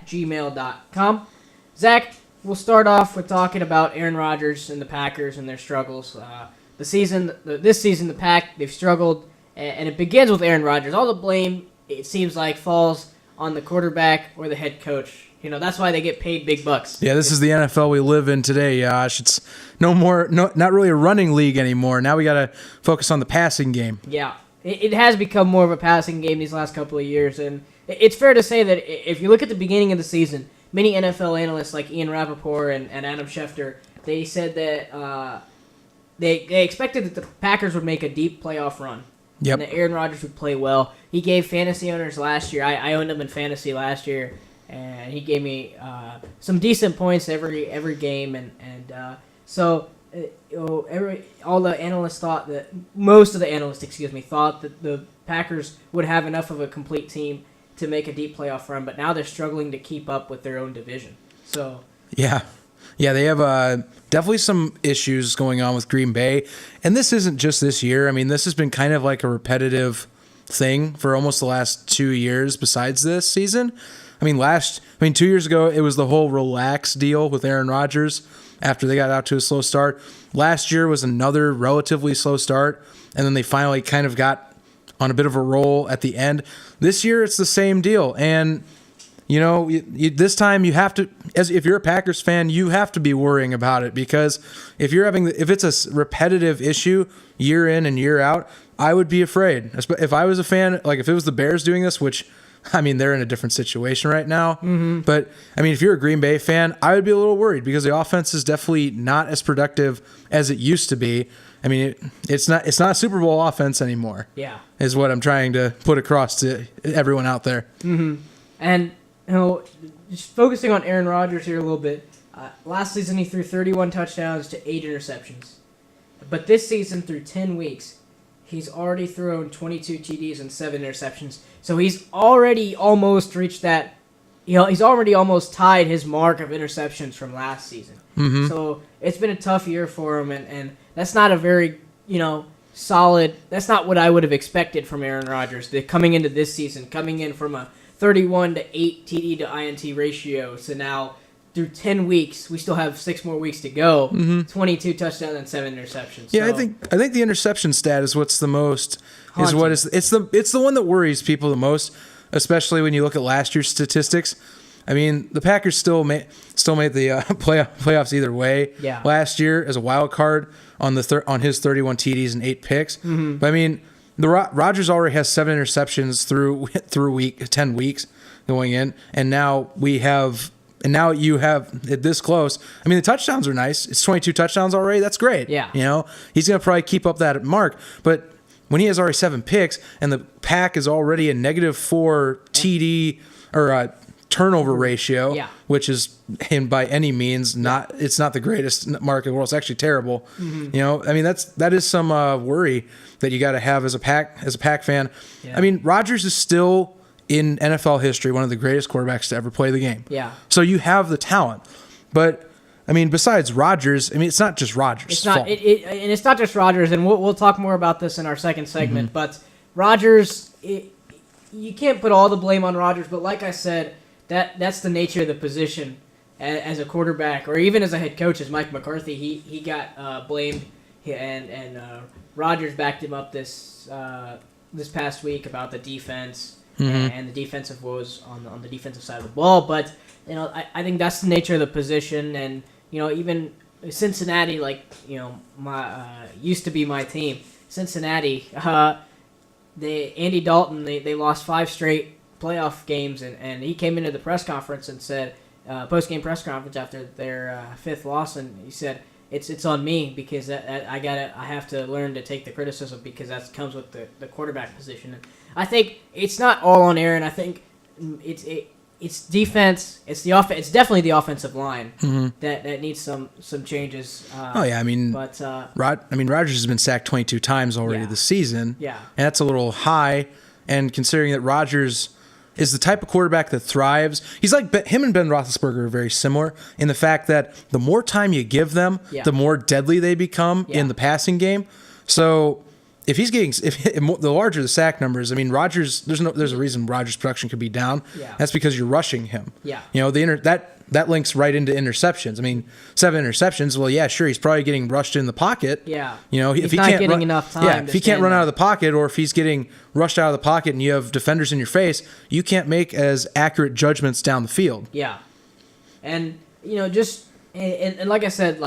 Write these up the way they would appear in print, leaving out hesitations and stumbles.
zach@gmail.com. Zach, we'll start off with talking about Aaron Rodgers and the Packers and their struggles. This season, the Pack, they've struggled, and it begins with Aaron Rodgers. All the blame, it seems like, falls on the quarterback or the head coach. That's why they get paid big bucks. Yeah, this is the NFL we live in today, Yash. It's not really a running league anymore. Now we got to focus on the passing game. Yeah, it has become more of a passing game these last couple of years, and it's fair to say that if you look at the beginning of the season, many NFL analysts like Ian Rappaport and Adam Schefter, they said that they expected that the Packers would make a deep playoff run. Yep. And that Aaron Rodgers would play well. He gave fantasy owners last year. I owned him in fantasy last year, and he gave me some decent points every game, so all the analysts thought that most of the analysts, thought that the Packers would have enough of a complete team to make a deep playoff run, but now they're struggling to keep up with their own division. So yeah, they have definitely some issues going on with Green Bay, and this isn't just this year. I mean, this has been kind of like a repetitive thing for almost the last 2 years. Besides this season, 2 years ago it was the whole relax deal with Aaron Rodgers after they got out to a slow start. Last year was another relatively slow start, and then they finally kind of got on a bit of a roll at the end. This year it's the same deal, and this time you have to, if you're a Packers fan, you have to be worrying about it, because if it's a repetitive issue year in and year out, I would be afraid. If I was a fan, like if it was the Bears doing this, which, they're in a different situation right now. Mm-hmm. But, if you're a Green Bay fan, I would be a little worried, because the offense is definitely not as productive as it used to be. It's not a Super Bowl offense anymore. Yeah. Is what I'm trying to put across to everyone out there. Mm-hmm. And, just focusing on Aaron Rodgers here a little bit, last season he threw 31 touchdowns to 8 interceptions. But this season, through 10 weeks, he's already thrown 22 TDs and 7 interceptions. So he's already almost reached that. He's already almost tied his mark of interceptions from last season. Mm-hmm. So it's been a tough year for him, and that's not a very, solid. That's not what I would have expected from Aaron Rodgers. Coming into this season, coming in from a 31 to 8 TD to INT ratio. So now, through 10 weeks, we still have 6 more weeks to go. Mm-hmm. 22 touchdowns and 7 interceptions. Yeah, so, I think the interception stat is what's the most haunting. It's the one that worries people the most, especially when you look at last year's statistics. The Packers still made the playoffs either way. Yeah. Last year as a wild card on on his 31 TDs and 8 picks. Mm-hmm. But Rodgers already has 7 interceptions through 10 weeks going in, and now you have it this close. The touchdowns are nice. It's 22 touchdowns already. That's great. Yeah. He's going to probably keep up that mark. But when he has already 7 picks and the Pack is already a -4 TD or turnover ratio, yeah, which is by any means it's not the greatest mark in the world. It's actually terrible. Mm-hmm. That is some worry that you got to have as a Pack fan. Yeah. Rodgers is still in NFL history one of the greatest quarterbacks to ever play the game. Yeah. So you have the talent, but besides Rodgers, it's not just Rodgers. It's not, and it's not just Rodgers, and we'll talk more about this in our second segment. Mm-hmm. But Rodgers, you can't put all the blame on Rodgers. But like I said, that's the nature of the position as a quarterback, or even as a head coach, as Mike McCarthy. He got blamed, and Rodgers backed him up this past week about the defense. Mm-hmm. And the defensive woes on the defensive side of the ball. But I think that's the nature of the position, and even Cincinnati, used to be my team. Cincinnati, Andy Dalton, they lost 5 straight playoff games, and he came into the press conference and said, post-game press conference after their 5th loss, and he said, It's on me, because I have to learn to take the criticism, because that comes with the quarterback position. And I think it's not all on Aaron. I think it's defense. It's the offense. It's definitely the offensive line that needs some changes. Rodgers has been sacked 22 times already this season. Yeah, and that's a little high. And considering that Rodgers is the type of quarterback that thrives. He's like him and Ben Roethlisberger are very similar in the fact that the more time you give them, the more deadly they become in the passing game. So if he's getting the larger the sack numbers, I mean Rodgers. There's a reason Rodgers' production could be down. Yeah. That's because you're rushing him. Yeah. That links right into interceptions. I mean, 7 interceptions. Well, yeah, sure, he's probably getting rushed in the pocket. Yeah. If he's he not can't getting enough time. Yeah, if he can't run out of the pocket, or if he's getting rushed out of the pocket, and you have defenders in your face, you can't make as accurate judgments down the field. Yeah. And just and like I said,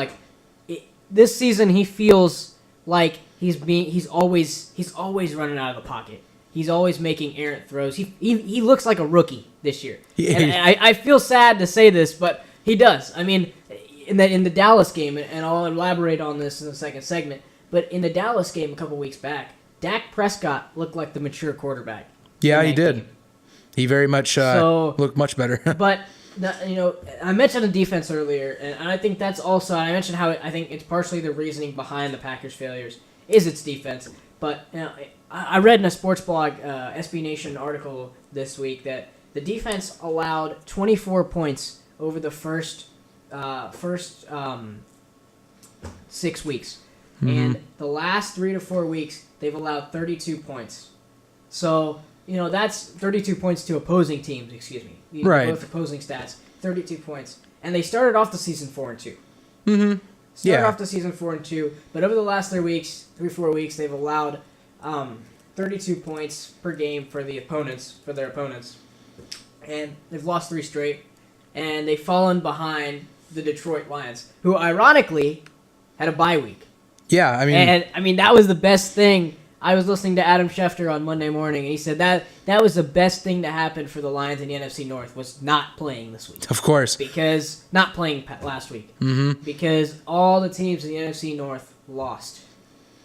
this season he feels like he's always running out of the pocket. He's always making errant throws. He looks like a rookie this year. And I feel sad to say this, but he does. I mean, in the Dallas game, and I'll elaborate on this in the second segment, but in the Dallas game a couple weeks back, Dak Prescott looked like the mature quarterback. Yeah, he did. Game. He very much looked much better. But I mentioned the defense earlier, and I think that's also. I mentioned how I think it's partially the reasoning behind the Packers' failures is its defense. But I read in a sports blog, SB Nation article this week that the defense allowed 24 points over the first 6 weeks, and the last 3 to 4 weeks they've allowed 32 points. So that's 32 points to opposing teams. Excuse me, right? Both opposing stats, 32 points, and they started off the season 4-2. Mm-hmm. Started off the season 4-2, but over the last 4 weeks, they've allowed 32 points per game for their opponents, and they've lost 3 straight, and they've fallen behind the Detroit Lions, who ironically had a bye week. Yeah, I mean that was the best thing. I was listening to Adam Schefter on Monday morning, and he said that was the best thing to happen for the Lions in the NFC North was not playing this week. Of course. Because not playing last week. Mm-hmm. Because all the teams in the NFC North lost.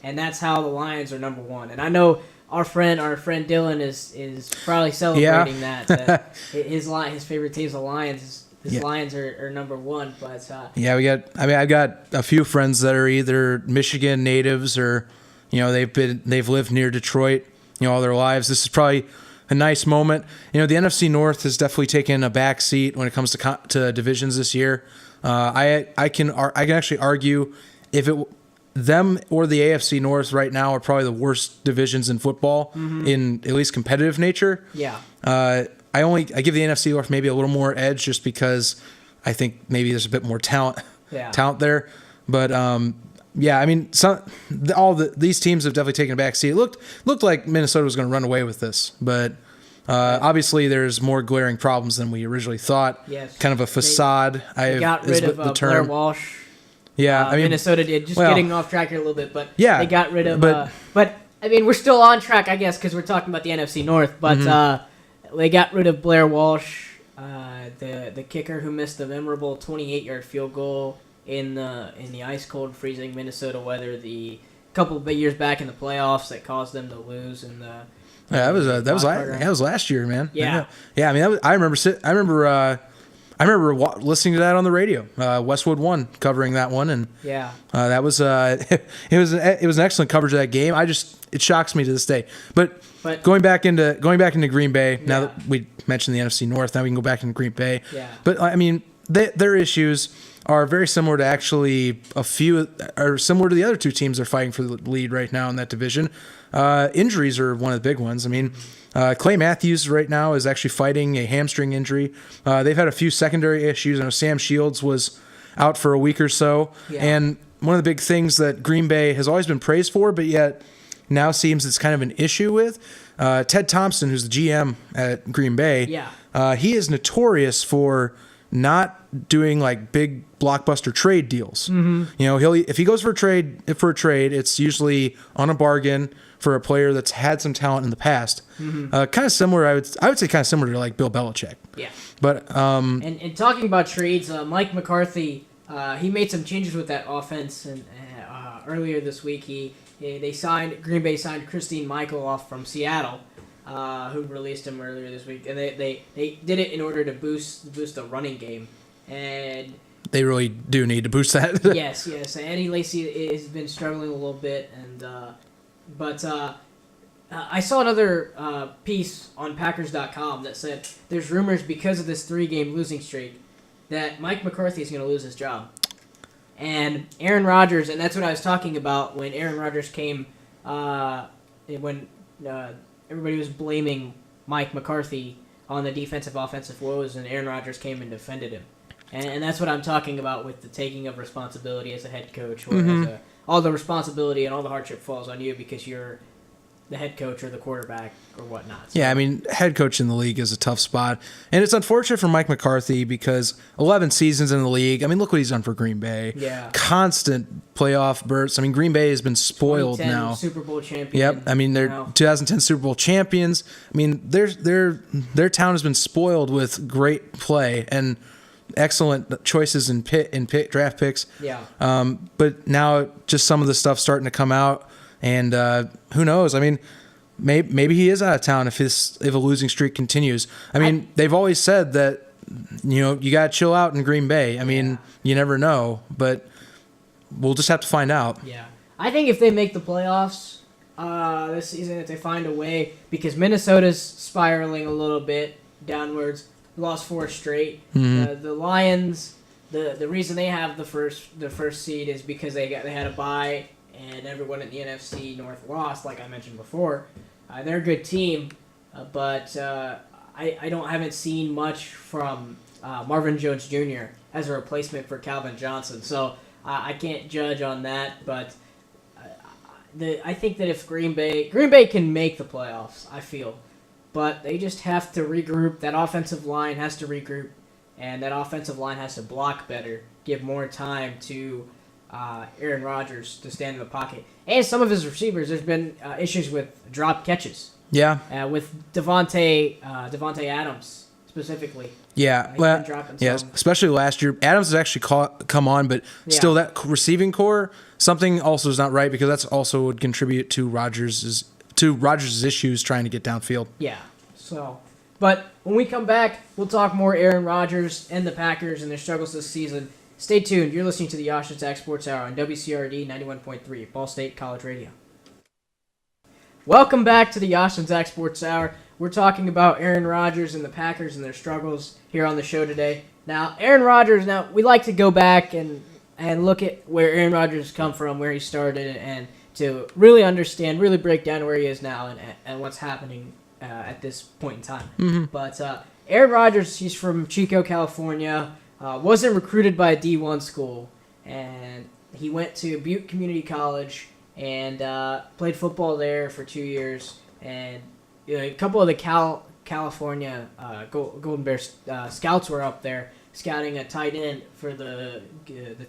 And that's how the Lions are number 1. And I know our friend Dylan is probably celebrating that his favorite team's the Lions. His Lions are number 1, but I've got a few friends that are either Michigan natives or they've lived near Detroit, all their lives. This is probably a nice moment. The NFC North has definitely taken a back seat when it comes to divisions this year. I can actually argue if them or the AFC North right now are probably the worst divisions in football in at least competitive nature. Yeah. I give the NFC North maybe a little more edge just because I think maybe there's a bit more talent there. But these teams have definitely taken a back seat. It looked like Minnesota was going to run away with this, but obviously there's more glaring problems than we originally thought. Yes. Kind of a facade. They got rid of Blair Walsh. Yeah, Minnesota did. Getting off track here a little bit, but they got rid of. But we're still on track, I guess, because we're talking about the NFC North. But they got rid of Blair Walsh, the kicker who missed the memorable 28-yard field goal in the ice cold, freezing Minnesota weather the couple of years back in the playoffs that caused them to lose. And that was last year, man. Yeah. I remember listening to that on the radio. Westwood One covering that one, and that was it was an excellent coverage of that game. It shocks me to this day. But going back into Green Bay, now that we mentioned the NFC North, now we can go back into Green Bay. Yeah. But their issues are very similar to similar to the other two teams that are fighting for the lead right now in that division. Injuries are one of the big ones. Clay Matthews right now is actually fighting a hamstring injury. They've had a few secondary issues. I know Sam Shields was out for a week or so. Yeah. And one of the big things that Green Bay has always been praised for, but yet now seems it's kind of an issue with, Ted Thompson, who's the GM at Green Bay, he is notorious for not doing like big blockbuster trade deals. Mm-hmm. If he goes for a trade, it's usually on a bargain for a player that's had some talent in the past. Mm-hmm. Kind of similar, I would say, kind of similar to like Bill Belichick. Yeah. But and talking about trades, Mike McCarthy, he made some changes with that offense, and earlier this week Green Bay signed Christine Michael off from Seattle. Who released him earlier this week, and they did it in order to boost the running game, and they really do need to boost that. yes. Eddie Lacy has been struggling a little bit, and but I saw another piece on Packers.com that said there's rumors because of this 3-game losing streak that Mike McCarthy is going to lose his job, and Aaron Rodgers, and that's what I was talking about when Aaron Rodgers came when everybody was blaming Mike McCarthy on the defensive offensive woes, and Aaron Rodgers came and defended him. And that's what I'm talking about with the taking of responsibility as a head coach, where all the responsibility and all the hardship falls on you because you're the head coach or the quarterback or whatnot. So, yeah, I mean, head coach in the league is a tough spot. And it's unfortunate for Mike McCarthy because 11 seasons in the league. I mean, look what he's done for Green Bay. Yeah. Constant playoff bursts. I mean, Green Bay has been spoiled now. Super Bowl champion. Yep. I mean, they're 2010 Super Bowl champions. I mean, their town has been spoiled with great play and excellent choices in draft picks. Yeah. But now just some of the stuff starting to come out. And who knows? I mean, maybe he is out of town if a losing streak continues. I mean, they've always said that, you got to chill out in Green Bay. I mean, you never know, but we'll just have to find out. Yeah. I think if they make the playoffs this season, if they find a way, because Minnesota's spiraling a little bit downwards, lost 4 straight. Mm-hmm. The Lions, the reason they have the first seed is because they had a bye. And everyone in the NFC North lost, like I mentioned before. They're a good team, but I haven't seen much from Marvin Jones Jr. as a replacement for Calvin Johnson, so I can't judge on that. But I think that if Green Bay can make the playoffs, I feel, but they just have to regroup. That offensive line has to regroup, and that offensive line has to block better, give more time to Aaron Rodgers to stand in the pocket. And some of his receivers, there's been issues with drop catches. Yeah. With Devontae Adams specifically. Yeah. Especially last year. Adams has actually come on, but still that receiving core, something also is not right because that's also would contribute to Rodgers' issues trying to get downfield. Yeah. So, but when we come back, we'll talk more Aaron Rodgers and the Packers and their struggles this season. Stay tuned. You're listening to the Yash and Zach Sports Hour on WCRD 91.3, Ball State College Radio. Welcome back to the Yash and Zach Sports Hour. We're talking about Aaron Rodgers and the Packers and their struggles here on the show today. Now, Aaron Rodgers, we like to go back and look at where Aaron Rodgers has come from, where he started, and to really understand, really break down where he is now and what's happening at this point in time. Mm-hmm. But Aaron Rodgers, he's from Chico, California. Wasn't recruited by a D1 school, and he went to Butte Community College and played football there for 2 years. And a couple of the California Golden Bears scouts were up there scouting a tight end for the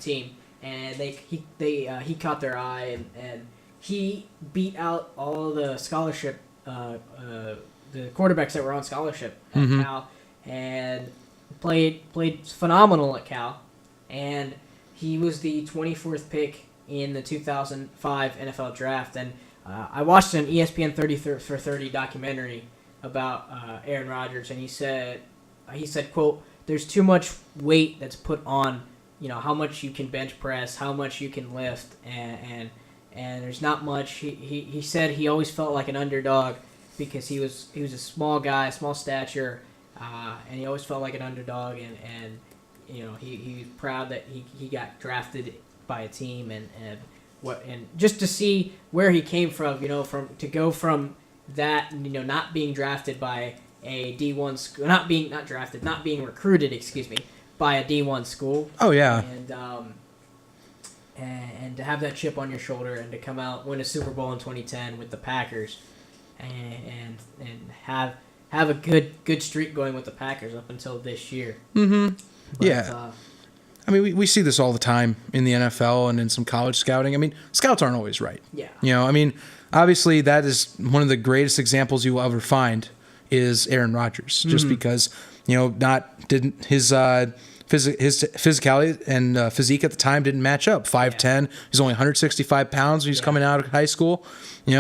team, and he caught their eye, and he beat out all the scholarship the quarterbacks that were on scholarship at Cal, and played phenomenal at Cal, and he was the 24th pick in the 2005 NFL Draft. And I watched an ESPN 30 for 30 documentary about Aaron Rodgers, and he said, quote, "There's too much weight that's put on, how much you can bench press, how much you can lift, and there's not much." He said he always felt like an underdog because he was a small guy, small stature. And he always felt like an underdog, and he was proud that he got drafted by a team, and just to see where he came from, to go from that, not being drafted by a D1 school, not being recruited, by a D1 school. Oh yeah. And to have that chip on your shoulder and to come out, win a Super Bowl in 2010 with the Packers, and have a good streak going with the Packers up until this year. Mm-hmm. Yeah. I mean, we see this all the time in the NFL and in some college scouting. I mean, scouts aren't always right. Yeah. I mean, obviously that is one of the greatest examples you will ever find is Aaron Rodgers, just because, his physicality and physique at the time didn't match up. 5'10", he's only 165 pounds when he's coming out of high school. A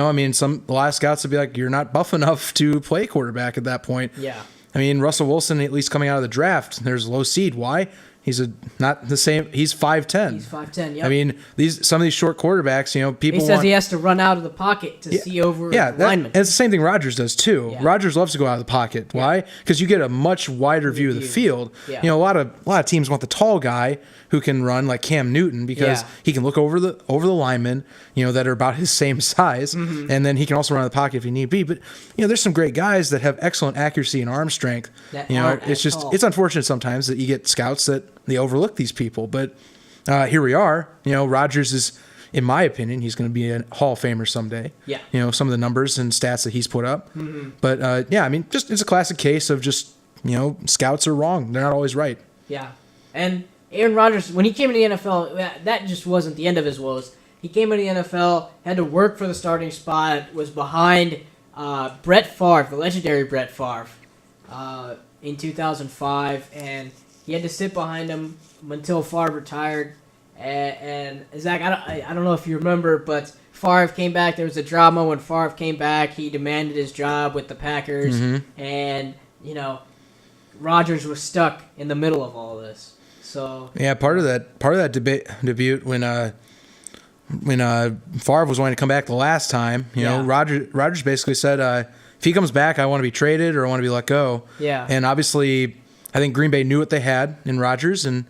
lot of scouts would be like, you're not buff enough to play quarterback at that point. Yeah. I mean, Russell Wilson, at least coming out of the draft, there's a low seed. Why? He's not the same. He's 5'10". He's 5'10". Yep. I mean, some of these short quarterbacks, people he says he has to run out of the pocket to see over the lineman. And it's the same thing Rodgers does too. Yeah. Rodgers loves to go out of the pocket. Why? Because you get a much wider view of the field. Yeah. A lot of teams want the tall guy who can run like Cam Newton because he can look over the linemen, that are about his same size, and then he can also run out of the pocket if he need be. But there's some great guys that have excellent accuracy and arm strength. It's unfortunate sometimes that you get scouts that they overlook these people. But here we are. Rodgers is, in my opinion, he's going to be a Hall of Famer someday. Yeah. Some of the numbers and stats that he's put up. But it's a classic case of just scouts are wrong. They're not always right. Yeah, and Aaron Rodgers, when he came into the NFL, that just wasn't the end of his woes. He came into the NFL, had to work for the starting spot, was behind Brett Favre, the legendary Brett Favre, in 2005, and he had to sit behind him until Favre retired. And Zach, I don't know if you remember, but Favre came back. There was a drama when Favre came back. He demanded his job with the Packers, and Rodgers was stuck in the middle of all this. So yeah, part of that debut when Favre was wanting to come back the last time, Rodgers basically said, if he comes back, I want to be traded or I want to be let go. Yeah. And obviously, I think Green Bay knew what they had in Rodgers, and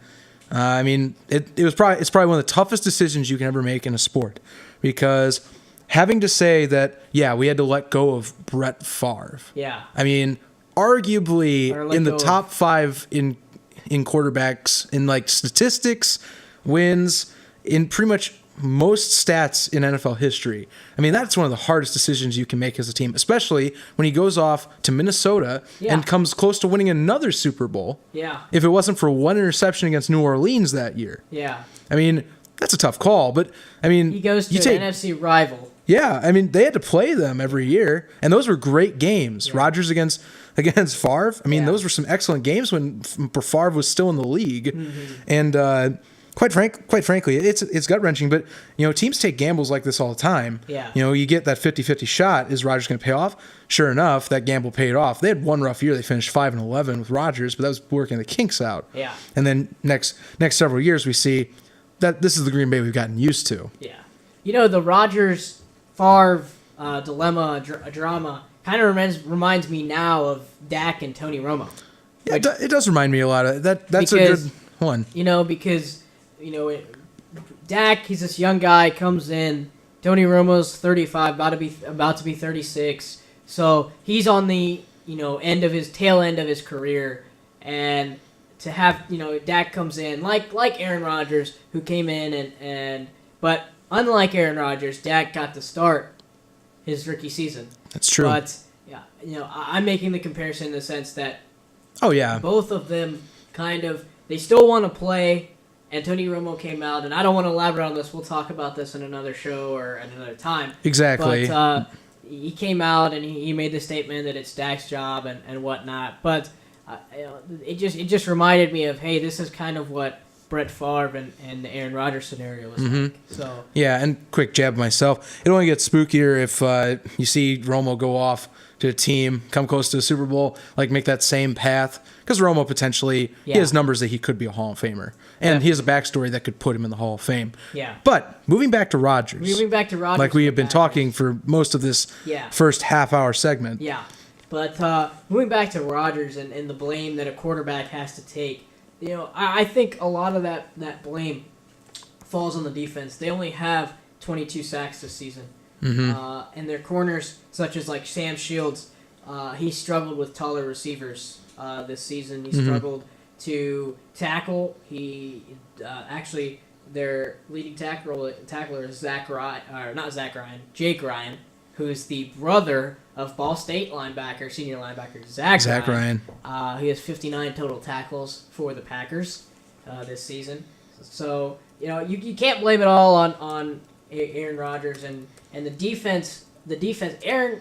it's probably one of the toughest decisions you can ever make in a sport, because having to say that, we had to let go of Brett Favre. Yeah. I mean, arguably in the top 5 in quarterbacks in like statistics, wins, in pretty much most stats in NFL history. I mean, that's one of the hardest decisions you can make as a team, especially when he goes off to Minnesota and comes close to winning another Super Bowl. Yeah. If it wasn't for one interception against New Orleans that year. Yeah. I mean, that's a tough call, but I mean, he goes to an NFC rival. Yeah, I mean, they had to play them every year, and those were great games. Yeah. Rodgers against Favre. I mean, those were some excellent games when Favre was still in the league. And quite frankly, it's gut-wrenching, but teams take gambles like this all the time. Yeah. You get that 50-50 shot. Is Rodgers going to pay off? Sure enough, that gamble paid off. They had one rough year. They finished 5-11 with Rodgers, but that was working the kinks out. Yeah. And then next several years, we see that this is the Green Bay we've gotten used to. Yeah. The Rodgers-Favre drama kind of reminds me now of Dak and Tony Romo. Yeah, it does remind me a lot of that. That's a good one. Because Dak, he's this young guy, comes in. Tony Romo's 35, about to be 36. So he's on the tail end of his career, and to have Dak comes in like Aaron Rodgers, who came in but unlike Aaron Rodgers, Dak got to start his rookie season. That's true. But I'm making the comparison in the sense that both of them they still want to play. And Tony Romo came out, and I don't want to elaborate on this. We'll talk about this in another show or at another time. Exactly. But he came out and he made the statement that it's Dak's job and whatnot. But it just reminded me of, hey, this is kind of what Brett Favre and the Aaron Rodgers scenario was like. So and quick jab myself. It only gets spookier if you see Romo go off to a team, come close to a Super Bowl, make that same path. Because Romo potentially, he has numbers that he could be a Hall of Famer. And he has a backstory that could put him in the Hall of Fame. Yeah. But moving back to Rodgers. Like we have been talking for most of this first half-hour segment. Yeah. But moving back to Rodgers and the blame that a quarterback has to take, I think a lot of that blame falls on the defense. They only have 22 sacks this season. And their corners, such as Sam Shields, he struggled with taller receivers this season. He struggled to tackle. He actually, their leading tackler is Jake Ryan, who's the brother of Ball State senior linebacker Zach Ryan. He has 59 total tackles for the Packers this season. So you can't blame it all on Aaron Rodgers and the defense. Aaron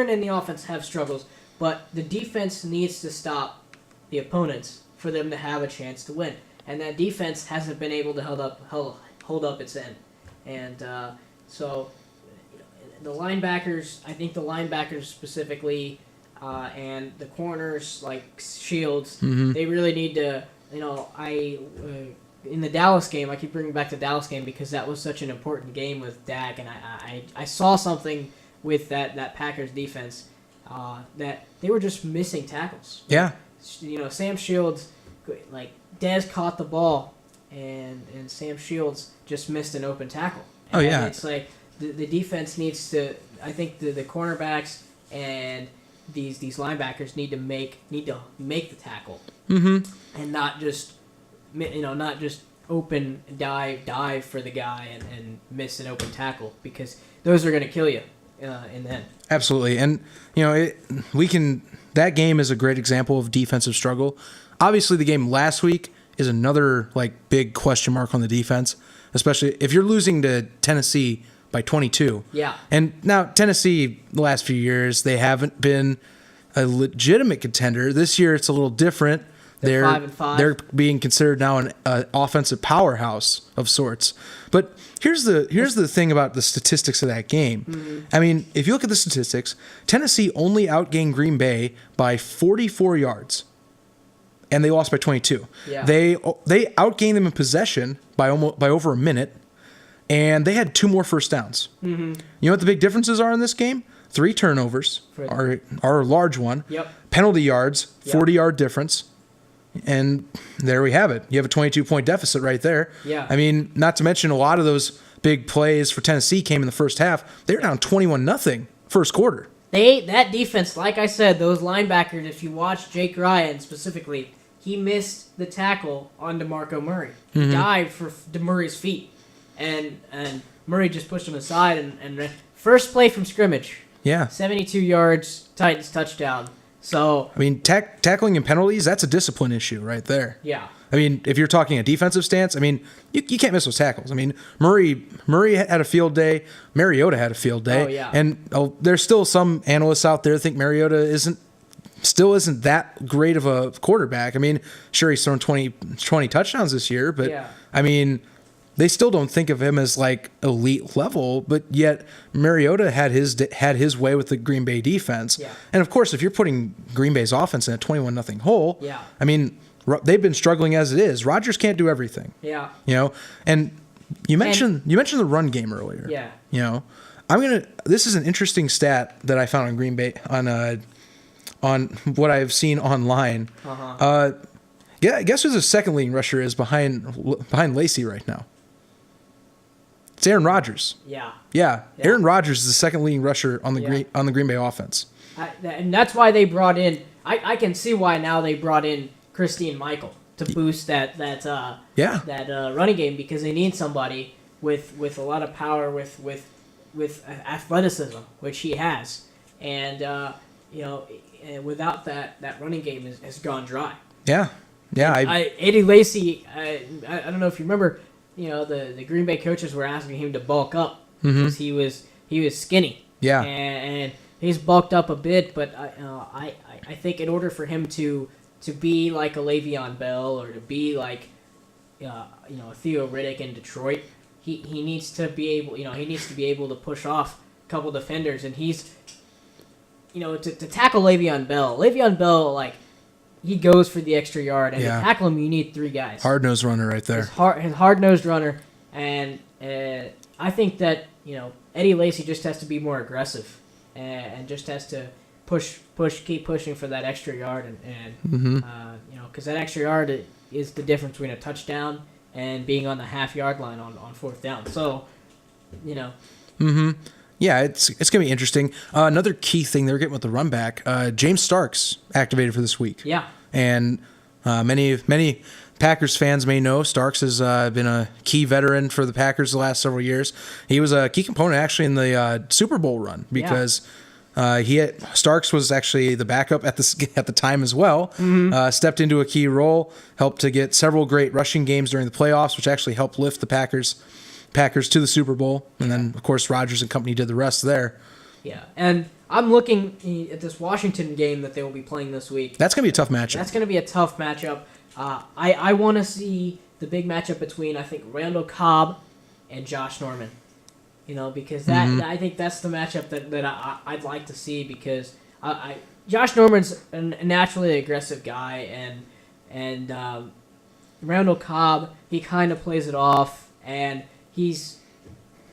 and the offense have struggles, but the defense needs to stop the opponents for them to have a chance to win. And that defense hasn't been able to hold up its end. And so the linebackers, I think the linebackers specifically, and the corners like Shields, they really need to I in the Dallas game, I keep bringing back the Dallas game because that was such an important game with Dak, and I saw something with that Packers defense that they were just missing tackles. Yeah. Sam Shields, like Dez caught the ball, and Sam Shields just missed an open tackle. And it's like the defense needs to. I think the cornerbacks and these linebackers need to make the tackle, and not just open dive for the guy and miss an open tackle, because those are going to kill you in the end. Absolutely. And that game is a great example of defensive struggle. Obviously the game last week is another big question mark on the defense, especially if you're losing to Tennessee by 22. Yeah. And now Tennessee, the last few years, they haven't been a legitimate contender. This year it's a little different. They're 5-5. They're being considered now an offensive powerhouse of sorts. But here's the thing about the statistics of that game. Mm-hmm. I mean, if you look at the statistics, Tennessee only outgained Green Bay by 44 yards, and they lost by 22. Yeah. They outgained them in possession by over a minute, and they had 2 more first downs. Mm-hmm. You know what the big differences are in this game? 3 turnovers are a large one. Yep. Penalty yards, 40-yard difference. And there we have it. You have a 22-point deficit right there. Yeah. I mean, not to mention a lot of those big plays for Tennessee came in the first half. They were down 21-0 first quarter. That defense, like I said, those linebackers, if you watch Jake Ryan specifically, he missed the tackle on DeMarco Murray. He dived for DeMurray's feet. And Murray just pushed him aside and first play from scrimmage. Yeah. 72 yards, Titans touchdown. So I mean, tackling and penalties, that's a discipline issue right there. Yeah. I mean, if you're talking a defensive stance, I mean, you can't miss those tackles. I mean, Murray had a field day. Mariota had a field day. Oh, yeah. And there's still some analysts out there that think Mariota isn't that great of a quarterback. I mean, sure, he's thrown 20 touchdowns this year, but Yeah. I mean, they still don't think of him as elite level, but yet Mariota had his way with the Green Bay defense. Yeah. And of course, if you're putting Green Bay's offense in a 21-0 hole, Yeah. I mean, they've been struggling as it is. Rodgers can't do everything. Yeah. And you mentioned the run game earlier. Yeah. This is an interesting stat that I found on Green Bay on what I've seen online. Guess who the second leading rusher is behind Lacey right now? It's Aaron Rodgers. Yeah. Aaron Rodgers is the second leading rusher on the Green Bay offense. And that's why they brought in. I can see why now they brought in Christine Michael to boost that running game, because they need somebody with a lot of power, with athleticism, which he has, and without that running game has gone dry. Yeah. Eddie Lacy. I don't know if you remember. The Green Bay coaches were asking him to bulk up because he was skinny. Yeah. And he's bulked up a bit, but I think in order for him to be like a Le'Veon Bell, or to be like Theo Riddick in Detroit, he needs to be able to push off a couple defenders, and he's to tackle Le'Veon Bell, he goes for the extra yard, and to tackle him, you need 3 guys. Hard-nosed runner right there. His hard-nosed runner, and I think that Eddie Lacy just has to be more aggressive, and just has to keep pushing for that extra yard, and because that extra yard is the difference between a touchdown and being on the half-yard line on fourth down. So, Yeah, it's going to be interesting. Another key thing they're getting with the run back, James Starks activated for this week. Yeah. And many Packers fans may know Starks has been a key veteran for the Packers the last several years. He was a key component actually in the Super Bowl run, because Starks was actually the backup at the time as well. Stepped into a key role, helped to get several great rushing games during the playoffs, which actually helped lift the Packers to the Super Bowl, and then of course Rodgers and company did the rest there. Yeah, and I'm looking at this Washington game that they will be playing this week. That's going to be a tough matchup. That's going to be a tough matchup. I want to see the big matchup between, I think, Randall Cobb and Josh Norman. Because I think that's the matchup that I'd like to see, because Josh Norman's a naturally aggressive guy, and Randall Cobb, he kind of plays it off, and he's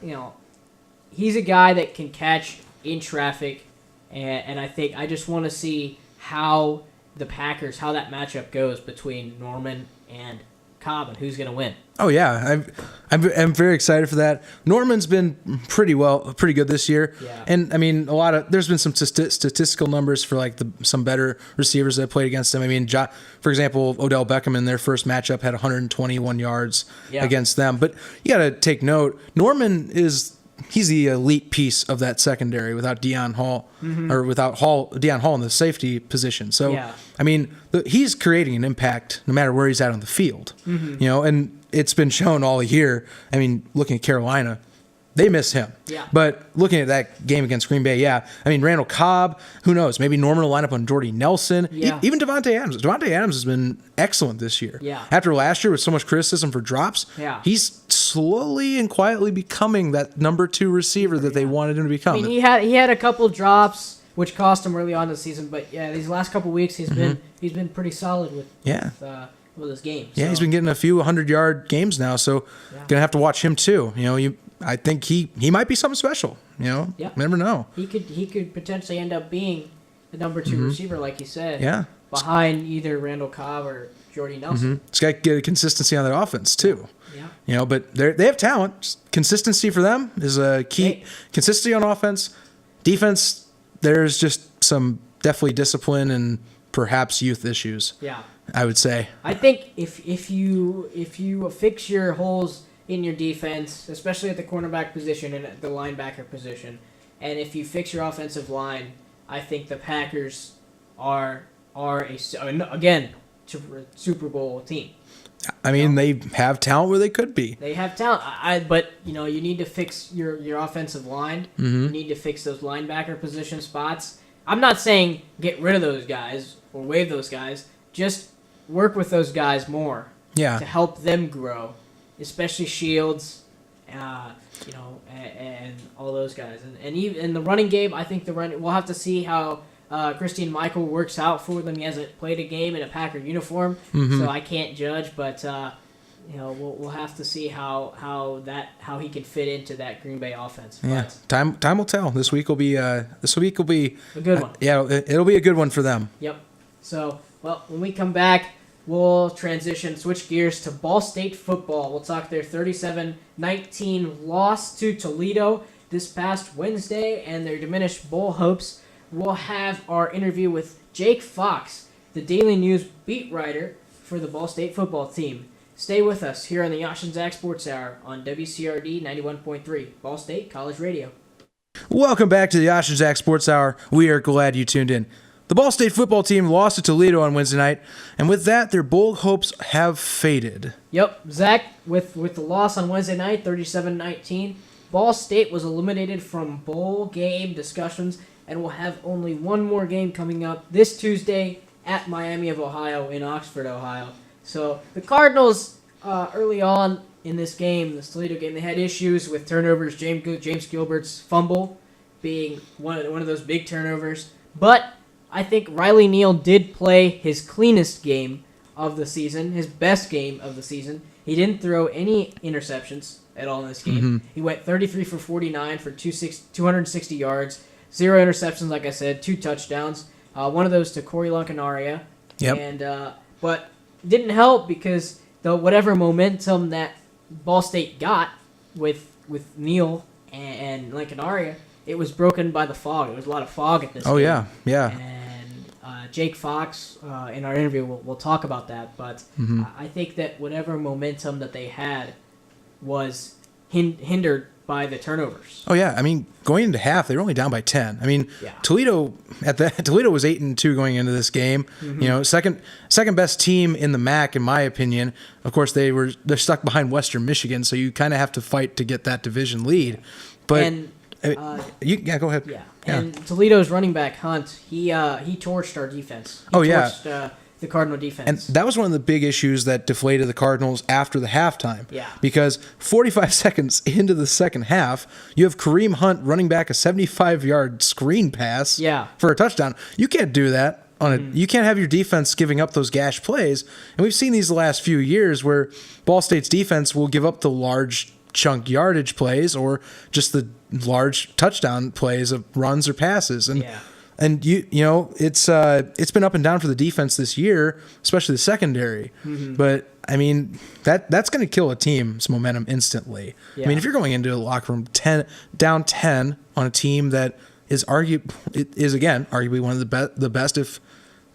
a guy that can catch in traffic, and I just want to see how that matchup goes between Norman and Cobb and who's going to win. Oh yeah, I'm very excited for that. Norman's been pretty good this year. Yeah. And I mean, there's been some statistical numbers for like some better receivers that played against him. I mean, for example, Odell Beckham in their first matchup had 121 yards against them. But you got to take note, he's the elite piece of that secondary without Deion Hall or without Deion Hall in the safety position. So I mean, he's creating an impact no matter where he's at on the field. And it's been shown all year. I mean, looking at Carolina, they miss him. Yeah. But looking at that game against Green Bay, I mean, Randall Cobb, who knows? Maybe Norman will line up on Jordy Nelson. Yeah. Even Devontae Adams. Devontae Adams has been excellent this year. Yeah. After last year with so much criticism for drops, he's slowly and quietly becoming that number 2 receiver that they wanted him to become. I mean, he had a couple drops, which cost him early on in the season, but these last couple weeks he's been pretty solid with his games. Yeah, he's been getting a few 100-yard games now, so gonna have to watch him too. I think he might be something special. Never know. He could potentially end up being the number 2 receiver, like you said. Yeah. Behind either Randall Cobb or Jordy Nelson. It's got to get a consistency on that offense too. Yeah. But they have talent. Just consistency for them is a key. Consistency on offense, defense. There's just some definitely discipline and perhaps youth issues. Yeah. I would say. I think if you fix your holes in your defense, especially at the cornerback position and at the linebacker position, and if you fix your offensive line, I think the Packers are again Super Bowl team. I mean, they have talent where they could be. They have talent, but you need to fix your offensive line. You need to fix those linebacker position spots. I'm not saying get rid of those guys or waive those guys. Just work with those guys more. Yeah. To help them grow, especially Shields, and all those guys, and even in the running game. I think we'll have to see how Christian Michael works out for them. He hasn't played a game in a Packer uniform, so I can't judge. But we'll have to see how he can fit into that Green Bay offense. Yeah, time will tell. This week will be a good one. It'll be a good one for them. Yep. So, when we come back, we'll switch gears to Ball State football. We'll talk their 37-19 loss to Toledo this past Wednesday and their diminished bowl hopes. We'll have our interview with Jake Fox, the Daily News beat writer for the Ball State football team. Stay with us here on the Yash and Zach Sports Hour on WCRD 91.3, Ball State College Radio. Welcome back to the Yash and Zach Sports Hour. We are glad you tuned in. The Ball State football team lost to Toledo on Wednesday night, and with that, their bowl hopes have faded. Yep, Zach, with the loss on Wednesday night, 37-19, Ball State was eliminated from bowl game discussions and will have only one more game coming up this Tuesday at Miami of Ohio in Oxford, Ohio. So the Cardinals, early on in this Toledo game, they had issues with turnovers. James Gilbert's fumble being one of those big turnovers, but I think Riley Neal did play his cleanest game of the season, his best game of the season. He didn't throw any interceptions at all in this game. He went 33 for 49 for 260 yards, 0 interceptions, like I said, 2 touchdowns. One of those to Corey Luncanaria. Yep. And but didn't help because whatever momentum that Ball State got with Neal and Luncanaria, it was broken by the fog. There was a lot of fog at this game. Oh, yeah. And Jake Fox, in our interview, we'll talk about that. But I think that whatever momentum that they had was hindered by the turnovers. Oh, yeah. I mean, going into half, they were only down by 10. I mean, Toledo was 8-2 going into this game. Second best team in the MAC, in my opinion. Of course, they're stuck behind Western Michigan, so you kind of have to fight to get that division lead. But go ahead. Yeah. And Toledo's running back Hunt, he torched our defense. He torched the Cardinal defense. And that was one of the big issues that deflated the Cardinals after the halftime. Yeah. Because 45 seconds into the second half, you have Kareem Hunt running back a 75-yard screen pass for a touchdown. You can't do that You can't have your defense giving up those gash plays. And we've seen these the last few years where Ball State's defense will give up the large chunk yardage plays or just the large touchdown plays of runs or passes. And you know, it's been up and down for the defense this year, especially the secondary. But I mean, that's going to kill a team's momentum instantly. I mean, if you're going into the locker room down 10 on a team that is again arguably one of the best, if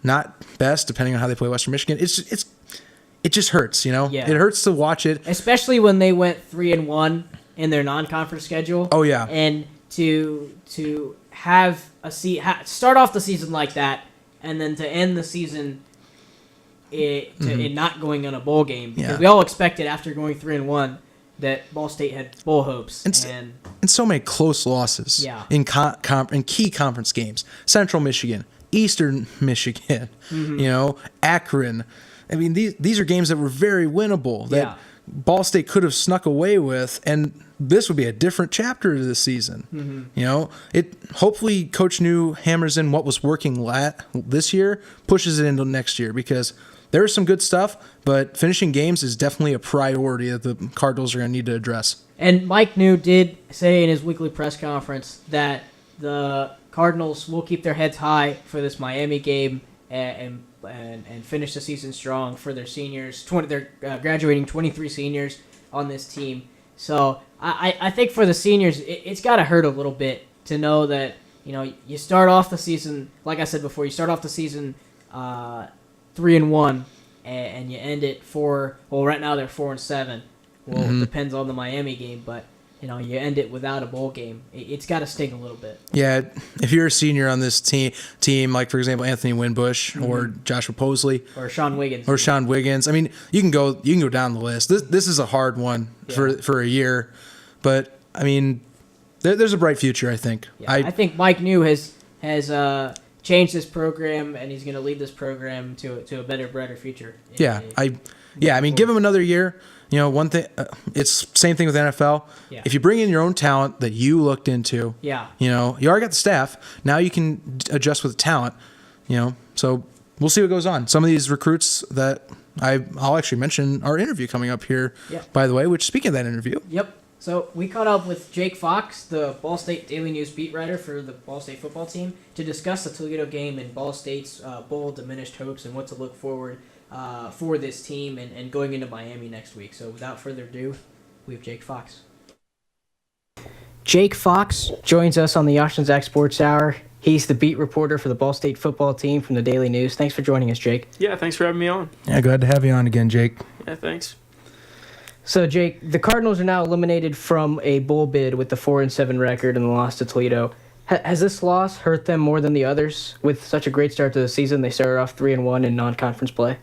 not best, depending on how they play Western Michigan, it just hurts, you know. It hurts to watch it, especially when they went 3-1 in their non-conference schedule. Oh yeah, and to have start off the season like that, and then to end the season it not going on a bowl game, because we all expected after going 3-1 that Ball State had bowl hopes, and so many close losses in key conference games. Central Michigan, Eastern Michigan, you know, Akron. I mean, these are games that were very winnable that Ball State could have snuck away with, and this would be a different chapter to this season. You know, hopefully Coach New hammers in what was working this year, pushes it into next year, because there is some good stuff, but finishing games is definitely a priority that the Cardinals are going to need to address. And Mike New did say in his weekly press conference that the Cardinals will keep their heads high for this Miami game and finish the season strong for their seniors. They're graduating 23 seniors on this team. So I think for the seniors, it's got to hurt a little bit to know that, you know, you start off the season, like I said before, you start off the season 3-1, and you end it right now they're 4-7. Well, it depends on the Miami game, but you know, you end it without a bowl game. It's got to sting a little bit. Yeah, if you're a senior on this team, like for example Anthony Winbush or Joshua Posley or Sean Wiggins. I mean, you can go down the list. This is a hard one for a year, but I mean, there's a bright future, I think. I think Mike New has changed this program, and he's going to lead this program to a better, brighter future. I mean, give him another year. You know, one thing, it's same thing with NFL. If you bring in your own talent that you looked into, you know, you already got the staff. Now you can adjust with the talent, you know. So we'll see what goes on. Some of these recruits that I'll actually mention our interview coming up here, by the way, which speaking of that interview. So we caught up with Jake Fox, the Ball State Daily News beat writer for the Ball State football team, to discuss the Toledo game and Ball State's bowl diminished hopes and what to look forward for this team and going into Miami next week. So without further ado, we have Jake Fox. Jake Fox joins us on the Yash and Zach Sports Hour. He's the beat reporter for the Ball State football team from the Daily News. Thanks for joining us, Jake. Yeah, thanks for having me on. Yeah, glad to have you on again, Jake. Yeah, thanks. So, Jake, the Cardinals are now eliminated from a bowl bid with the 4-7 record and the loss to Toledo. Has this loss hurt them more than the others? With such a great start to the season, they started off 3-1 in non-conference play.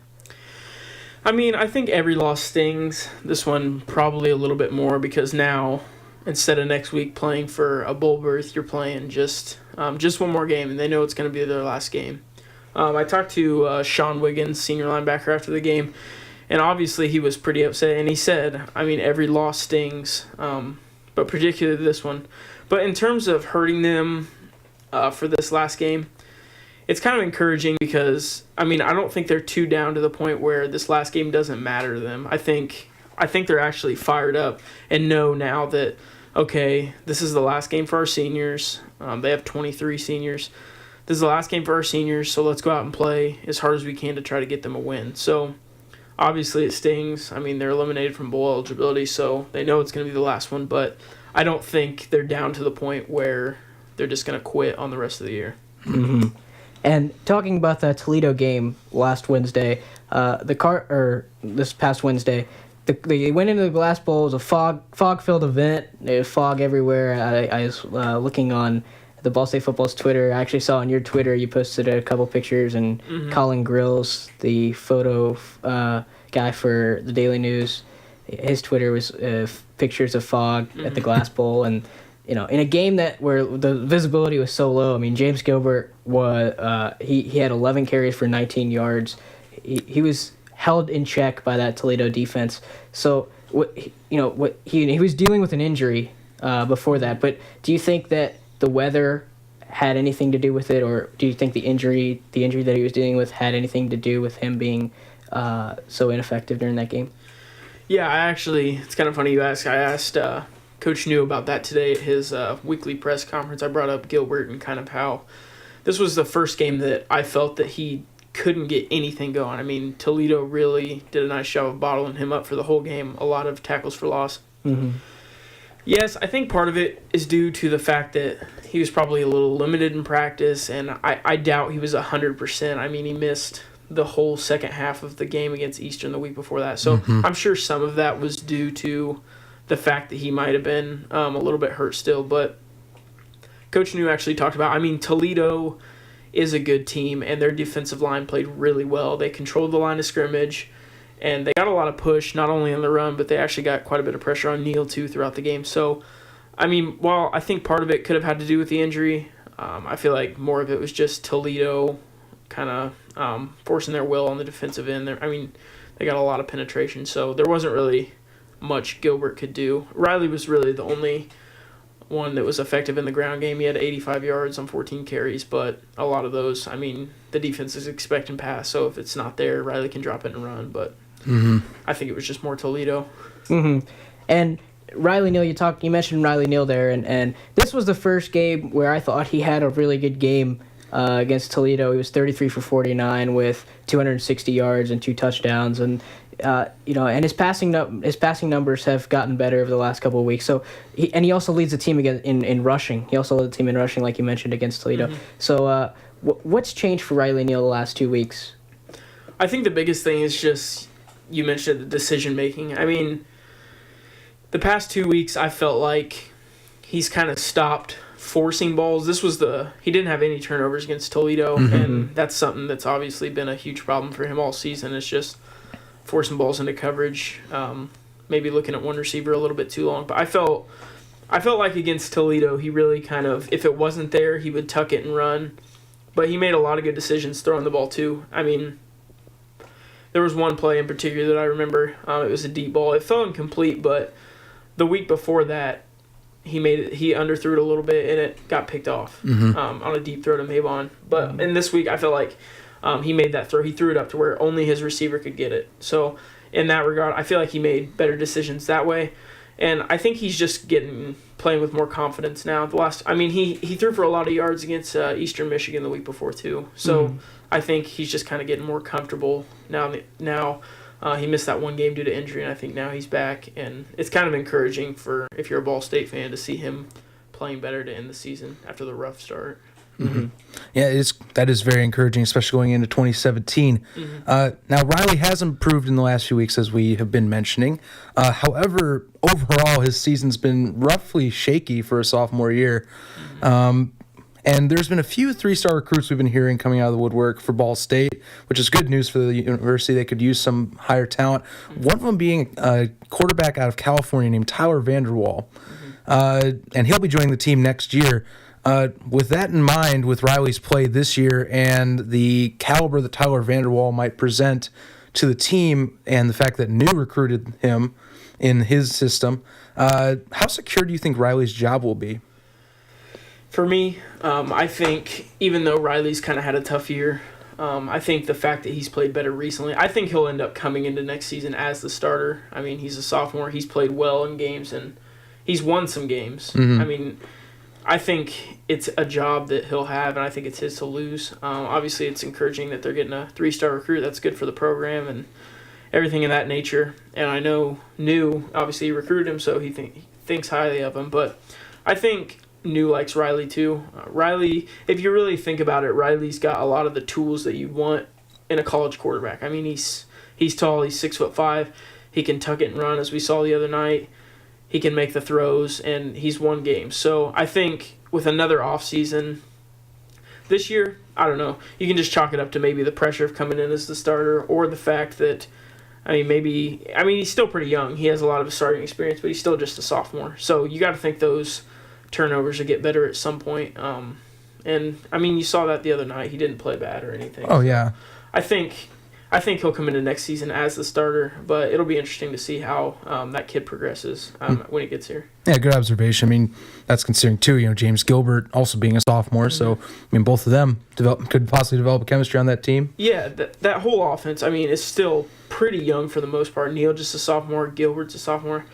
I mean, I think every loss stings. This one probably a little bit more, because now, instead of next week playing for a bowl berth, you're playing just one more game, and they know it's going to be their last game. I talked to Sean Wiggins, senior linebacker, after the game, and obviously he was pretty upset, and he said, I mean, every loss stings, but particularly this one. But in terms of hurting them for this last game, it's kind of encouraging because, I mean, I don't think they're too down to the point where this last game doesn't matter to them. I think they're actually fired up and know now that, okay, this is the last game for our seniors. They have 23 seniors. This is the last game for our seniors, so let's go out and play as hard as we can to try to get them a win. So obviously it stings. I mean, they're eliminated from bowl eligibility, so they know it's going to be the last one, but I don't think they're down to the point where they're just going to quit on the rest of the year. Mm-hmm. And talking about that Toledo game last Wednesday, this past Wednesday, they went into the Glass Bowl. It was a fog-filled event. There was fog everywhere. I was looking on the Ball State Football's Twitter. I actually saw on your Twitter you posted a couple pictures, and Colin Grills, the photo guy for the Daily News, his Twitter was pictures of fog at the Glass Bowl. And you know, in a game where the visibility was so low, I mean, James Gilbert was he had 11 carries for 19 yards. He was held in check by that Toledo defense. So he was dealing with an injury before that. But do you think that the weather had anything to do with it, or do you think the injury that he was dealing with had anything to do with him being so ineffective during that game? Yeah, it's kind of funny you ask. I asked Coach New about that today at his weekly press conference. I brought up Gilbert and kind of how this was the first game that I felt that he couldn't get anything going. I mean, Toledo really did a nice job of bottling him up for the whole game. A lot of tackles for loss. Mm-hmm. Yes, I think part of it is due to the fact that he was probably a little limited in practice, and I doubt he was 100%. I mean, he missed the whole second half of the game against Eastern the week before that. So I'm sure some of that was due to the fact that he might have been a little bit hurt still. But Coach New actually talked about, I mean, Toledo is a good team, and their defensive line played really well. They controlled the line of scrimmage, and they got a lot of push, not only on the run, but they actually got quite a bit of pressure on Neal, too, throughout the game. So, I mean, while I think part of it could have had to do with the injury, I feel like more of it was just Toledo kind of forcing their will on the defensive end. I mean, they got a lot of penetration, so there wasn't really much Gilbert could do. Riley was really the only one that was effective in the ground game. He had 85 yards on 14 carries, but a lot of those, I mean, the defense is expecting pass, so if it's not there, Riley can drop it and run, but I think it was just more Toledo. Mm-hmm. And Riley Neal, you mentioned Riley Neal there, and this was the first game where I thought he had a really good game against Toledo. He was 33 for 49 with 260 yards and 2 touchdowns, and and his passing numbers have gotten better over the last couple of weeks. So he also leads the team again in rushing. He also led the team in rushing, like you mentioned, against Toledo. Mm-hmm. So what's changed for Riley Neal the last 2 weeks? I think the biggest thing is just, you mentioned the decision making. I mean, the past 2 weeks I felt like he's kind of stopped forcing balls. He didn't have any turnovers against Toledo, and that's something that's obviously been a huge problem for him all season. It's just forcing balls into coverage, maybe looking at one receiver a little bit too long. But I felt like against Toledo, he really kind of, if it wasn't there, he would tuck it and run. But he made a lot of good decisions throwing the ball too. I mean, there was one play in particular that I remember. It was a deep ball. It fell incomplete, but the week before that, he underthrew it a little bit, and it got picked off on a deep throw to Mabon. But in this week, I felt like he made that throw. He threw it up to where only his receiver could get it. So in that regard, I feel like he made better decisions that way. And I think he's just playing with more confidence now. He threw for a lot of yards against Eastern Michigan the week before too. So I think he's just kind of getting more comfortable now. He missed that one game due to injury, and I think now he's back. And it's kind of encouraging if you're a Ball State fan to see him playing better to end the season after the rough start. Mm-hmm. Yeah, that is very encouraging, especially going into 2017. Now, Riley has improved in the last few weeks, as we have been mentioning. However, overall, his season's been roughly shaky for a sophomore year. And there's been a few 3-star recruits we've been hearing coming out of the woodwork for Ball State, which is good news for the university. They could use some higher talent. One of them being a quarterback out of California named Tyler Vanderwall. And he'll be joining the team next year. With that in mind, with Riley's play this year and the caliber that Tyler Vanderwall might present to the team, and the fact that New recruited him in his system, how secure do you think Riley's job will be? For me, I think even though Riley's kind of had a tough year, I think the fact that he's played better recently, I think he'll end up coming into next season as the starter. I mean, he's a sophomore. He's played well in games, and he's won some games. I mean, I think it's a job that he'll have, and I think it's his to lose. Obviously, it's encouraging that they're getting a 3-star recruit. That's good for the program and everything of that nature. And I know New obviously recruited him, so he thinks highly of him. But I think New likes Riley too. Riley, if you really think about it, Riley's got a lot of the tools that you want in a college quarterback. I mean, he's tall. He's 6'5". He can tuck it and run, as we saw the other night. He can make the throws, and he's won games. So I think with another offseason this year, I don't know. You can just chalk it up to maybe the pressure of coming in as the starter, or the fact that, he's still pretty young. He has a lot of starting experience, but he's still just a sophomore. So you got to think those turnovers will get better at some point. And you saw that the other night. He didn't play bad or anything. Oh, yeah. I think I think he'll come into next season as the starter, but it'll be interesting to see how that kid progresses when he gets here. Yeah, good observation. I mean, that's considering too, James Gilbert also being a sophomore. Mm-hmm. So, I mean, both of them could possibly develop a chemistry on that team. Yeah, that whole offense, I mean, is still pretty young for the most part. Neal just a sophomore, Gilbert's a sophomore.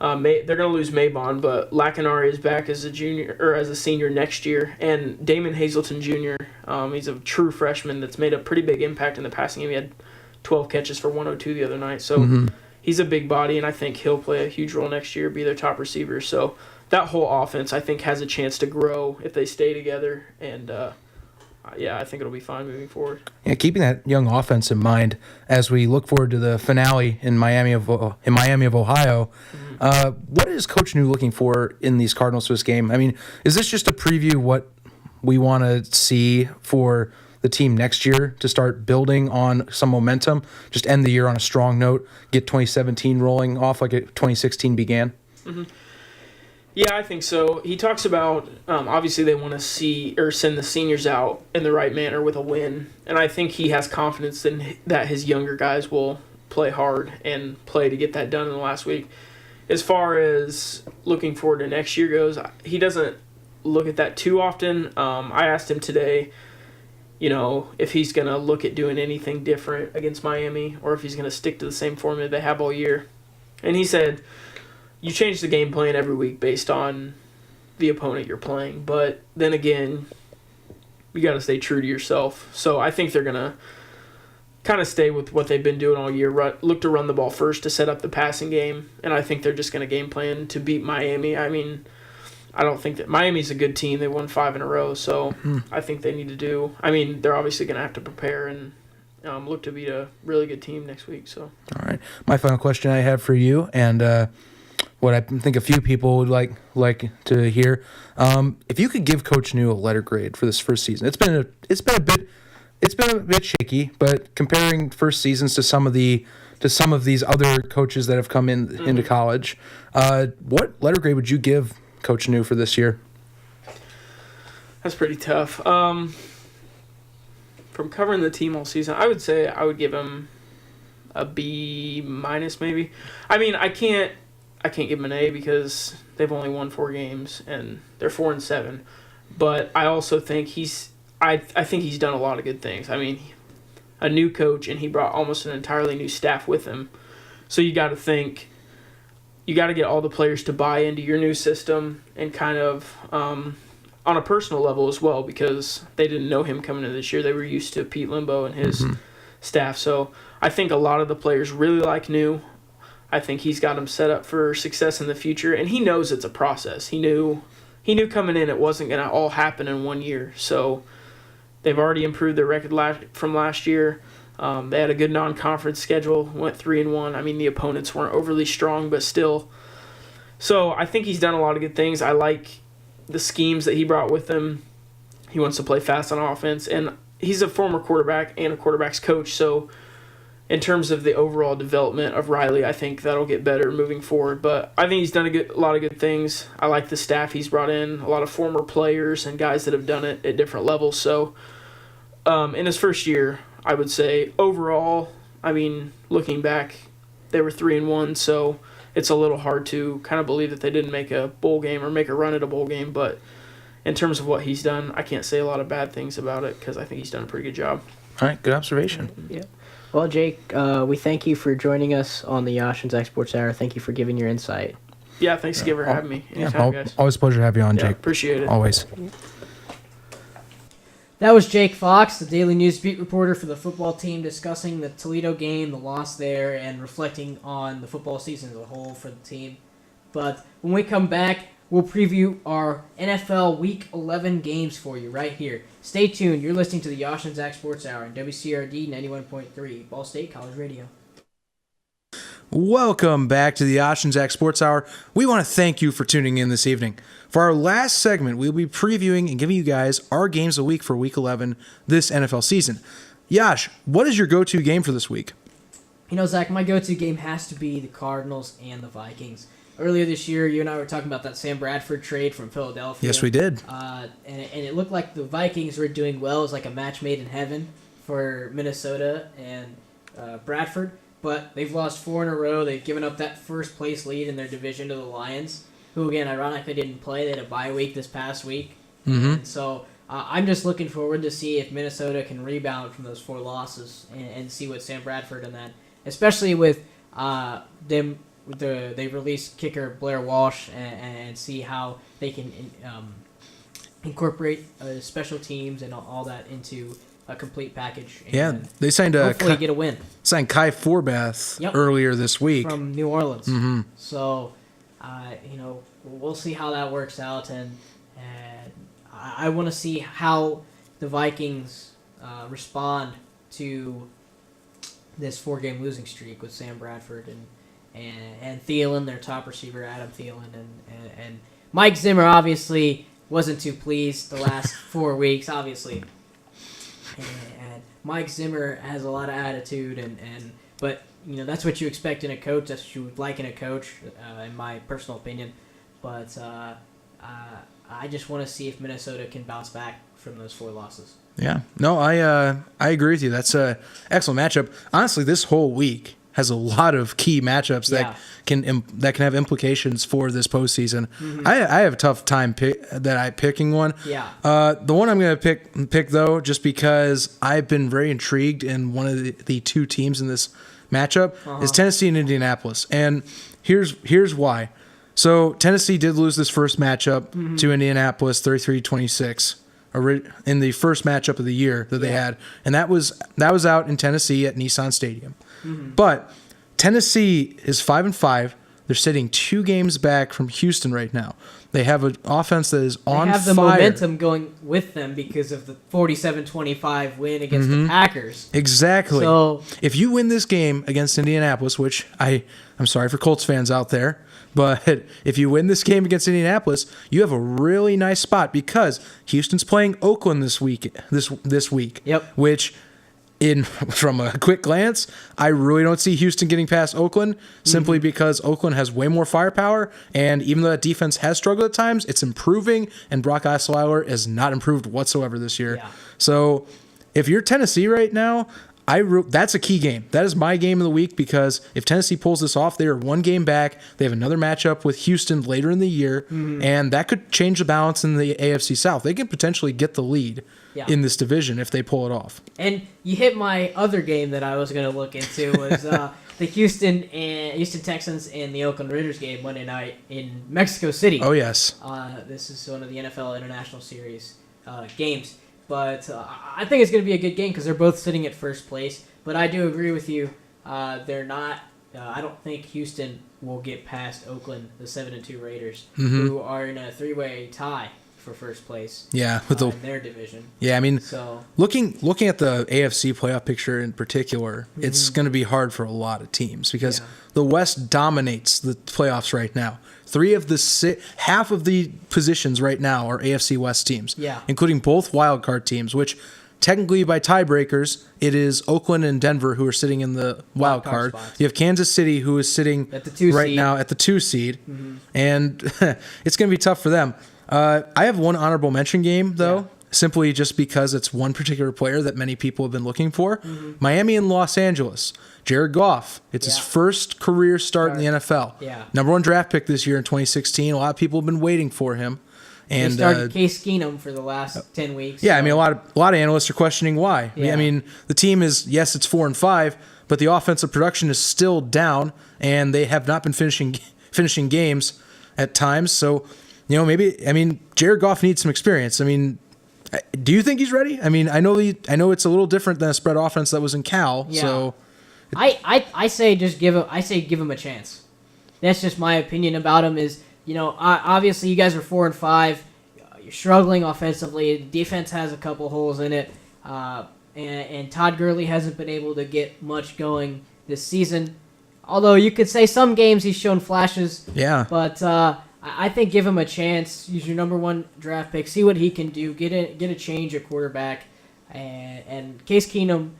They're going to lose Maybon, but Lacanari is back as a junior or as a senior next year, and Damon Hazleton Jr. He's a true freshman that's made a pretty big impact in the passing game. He had 12 catches for 102 the other night, so he's a big body, and I think he'll play a huge role next year, be their top receiver. So that whole offense, I think, has a chance to grow if they stay together, and I think it'll be fine moving forward. Yeah, keeping that young offense in mind as we look forward to the finale in Miami of Ohio. What is Coach New looking for in these Cardinals for this game? I mean, is this just a preview what we want to see for the team next year to start building on some momentum, just end the year on a strong note, get 2017 rolling off like 2016 began? Mm-hmm. Yeah, I think so. He talks about, obviously they want to see or send the seniors out in the right manner with a win. And I think he has confidence that his younger guys will play hard and play to get that done in the last week. As far as looking forward to next year goes, he doesn't look at that too often. I asked him today, if he's going to look at doing anything different against Miami or if he's going to stick to the same formula they have all year. And he said, you change the game plan every week based on the opponent you're playing. But then again, you got to stay true to yourself. So I think they're going to kind of stay with what they've been doing all year. Look to run the ball first to set up the passing game. And I think they're just going to game plan to beat Miami. I mean, I don't think that Miami's a good team. They won 5 in a row. So I think they need to they're obviously going to have to prepare and look to beat a really good team next week. So. All right. My final question I have for you, and what I think a few people would like to hear. If you could give Coach New a letter grade for this first season, it's been a bit shaky, but comparing first seasons to some of these other coaches that have come into college, what letter grade would you give Coach New for this year? That's pretty tough. From covering the team all season, I would say I would give him a B- maybe. I mean, I can't give him an A because they've only won 4 games and they're 4-7. But I also think I think he's done a lot of good things. I mean, a new coach, and he brought almost an entirely new staff with him. So you got to get all the players to buy into your new system and kind of on a personal level as well, because they didn't know him coming into this year. They were used to Pete Limbo and his staff. So I think a lot of the players really like New. I think he's got them set up for success in the future, and he knows it's a process. He knew coming in it wasn't going to all happen in 1 year. So they've already improved their record from last year. They had a good non-conference schedule, went 3-1. I mean, the opponents weren't overly strong, but still. So I think he's done a lot of good things. I like the schemes that he brought with him. He wants to play fast on offense, and he's a former quarterback and a quarterback's coach, so in terms of the overall development of Riley, I think that'll get better moving forward. But I think he's done a lot of good things. I like the staff he's brought in, a lot of former players and guys that have done it at different levels. So in his first year, I would say overall, I mean, looking back, they were 3-1, so it's a little hard to kind of believe that they didn't make a bowl game or make a run at a bowl game. But in terms of what he's done, I can't say a lot of bad things about it because I think he's done a pretty good job. All right, good observation. Yeah. Well, Jake, we thank you for joining us on the Yash and Zach Sports Hour. Thank you for giving your insight. Yeah, thanks again for having me. Anytime, guys. Always a pleasure to have you on, Jake. Appreciate it. Always. That was Jake Fox, the Daily News beat reporter for the football team, discussing the Toledo game, the loss there, and reflecting on the football season as a whole for the team. But when we come back, we'll preview our NFL Week 11 games for you right here. Stay tuned. You're listening to the Yash and Zach Sports Hour on WCRD 91.3, Ball State College Radio. Welcome back to the Yash and Zach Sports Hour. We want to thank you for tuning in this evening. For our last segment, we'll be previewing and giving you guys our games of the week for Week 11 this NFL season. Yash, what is your go-to game for this week? Zach, my go-to game has to be the Cardinals and the Vikings. Earlier this year, you and I were talking about that Sam Bradford trade from Philadelphia. Yes, we did. And it looked like the Vikings were doing well. It was like a match made in heaven for Minnesota. And Bradford, but they've lost 4 in a row. They've given up that first place lead in their division to the Lions, who again ironically didn't play. They had a bye week this past week, and so I'm just looking forward to see if Minnesota can rebound from those 4 losses and see what Sam Bradford and that, especially with them. They released kicker Blair Walsh and see how they can incorporate special teams and all that into a complete package. And they signed hopefully get a win. Signed Kai Forbath earlier this week from New Orleans. So, we'll see how that works out, and I want to see how the Vikings respond to this 4-game losing streak with Sam Bradford and Thielen, their top receiver, Adam Thielen, and Mike Zimmer obviously wasn't too pleased the last 4 weeks, obviously. And Mike Zimmer has a lot of attitude, but that's what you expect in a coach. That's what you would like in a coach, in my personal opinion. But I just want to see if Minnesota can bounce back from those 4 losses. Yeah, no, I agree with you. That's a excellent matchup. Honestly, this whole week has a lot of key matchups that can have implications for this postseason. I have a tough time picking one. Yeah. The one I'm going to pick though, just because I've been very intrigued in one of the 2 teams in this matchup is Tennessee and Indianapolis, and here's why. So Tennessee did lose this first matchup to Indianapolis 33-26 in the first matchup of the year that they had, and that was out in Tennessee at Nissan Stadium. But Tennessee is 5-5. They're sitting 2 games back from Houston right now. They have an offense that is on fire. They have the momentum going with them because of the 47-25 win against the Packers. Exactly. So if you win this game against Indianapolis, which I'm sorry for Colts fans out there, but if you win this game against Indianapolis, you have a really nice spot because Houston's playing Oakland this week. Yep. Which, from a quick glance, I really don't see Houston getting past Oakland simply because Oakland has way more firepower, and even though that defense has struggled at times, it's improving, and Brock Osweiler is not improved whatsoever this year. Yeah. So if you're Tennessee right now, that's a key game. That is my game of the week because if Tennessee pulls this off, they are 1 game back. They have another matchup with Houston later in the year, and that could change the balance in the AFC South. They could potentially get the lead in this division if they pull it off. And you hit my other game that I was going to look into was the Houston Texans and the Oakland Raiders game Monday night in Mexico City. Oh, yes. This is one of the NFL International Series games. But I think it's going to be a good game because they're both sitting at first place. But I do agree with you. They're not. I don't think Houston will get past Oakland, the 7-2 Raiders, who are in a 3-way tie for first place. Yeah, in their division. Yeah, I mean, so looking at the AFC playoff picture in particular, it's going to be hard for a lot of teams because the West dominates the playoffs right now. Half of the positions right now are AFC West teams, including both wildcard teams, which technically by tiebreakers, it is Oakland and Denver who are sitting in the wild card. You have Kansas City who is sitting at the 2 right seed. Now at the 2 seed, and it's going to be tough for them. I have one honorable mention game, though, simply just because it's one particular player that many people have been looking for. Miami and Los Angeles. Jared Goff. It's his first career start in the NFL. Yeah. Number 1 draft pick this year in 2016. A lot of people have been waiting for him. And they started Case Keenum for the last 10 weeks. Yeah, so. I mean, a lot of analysts are questioning why. Yeah. I mean, the team is, yes, it's 4-5, but the offensive production is still down, and they have not been finishing games at times. So, Jared Goff needs some experience. I mean, do you think he's ready? I mean, I know it's a little different than a spread offense that was in Cal. Yeah. So, I say just give him a chance. That's just my opinion about him. Is obviously you guys are 4-5. You're struggling offensively. The defense has a couple holes in it, and Todd Gurley hasn't been able to get much going this season. Although you could say some games he's shown flashes. Yeah. But I think give him a chance. Use your number 1 draft pick. See what he can do. Get a change at quarterback. And Case Keenum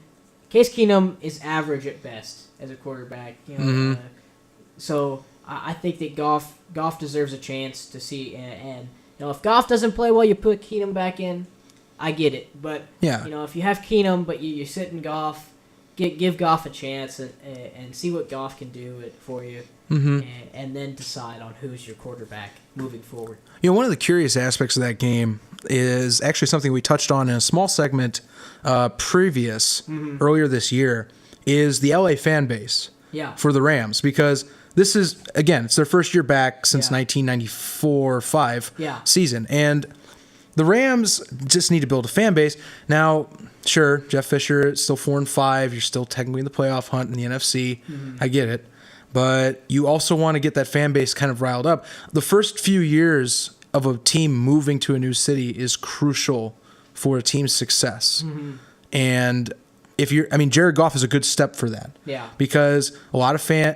is average at best as a quarterback. So I think that Goff deserves a chance to see. And if Goff doesn't play well, you put Keenum back in. I get it. But if you have Keenum, but you sit in Goff, give Goff a chance and see what Goff can do for you, and then decide on who's your quarterback moving forward. One of the curious aspects of that game is actually something we touched on in a small segment earlier this year, is the LA fan base for the Rams, because this is, again, it's their first year back since 1994-5 season, and the Rams just need to build a fan base. Now, sure, Jeff Fisher is still 4-5. You're still technically in the playoff hunt in the NFC. I get it. But you also want to get that fan base kind of riled up. The first few years of a team moving to a new city is crucial for a team's success. And Jared Goff is a good step for that. Yeah. Because a lot of fans,